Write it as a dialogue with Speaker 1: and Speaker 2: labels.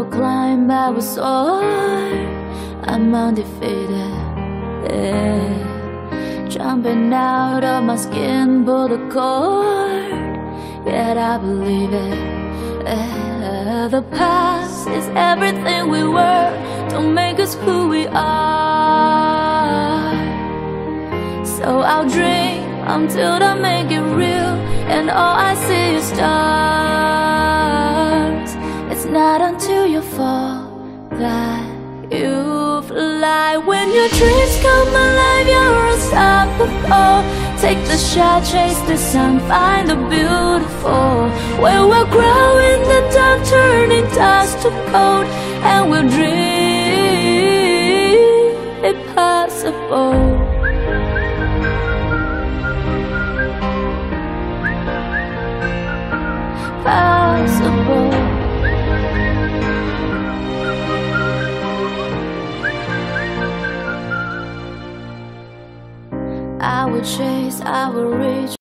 Speaker 1: will climb, I will soar. I'm undefeated, yeah. Jumping out of my skin, pull the cord, yet I believe it, yeah. The past is everything we were, don't make us who we are. So I'll dream until I make it real, and all I see is stars. It's not until you fall that you fly. When your dreams come alive, you're unstoppable. Take the shot, chase the sun, find the beautiful. Where we'll grow in the dark, turning dust to gold, and we'll dream impossible. Possible. I will chase, I will reach.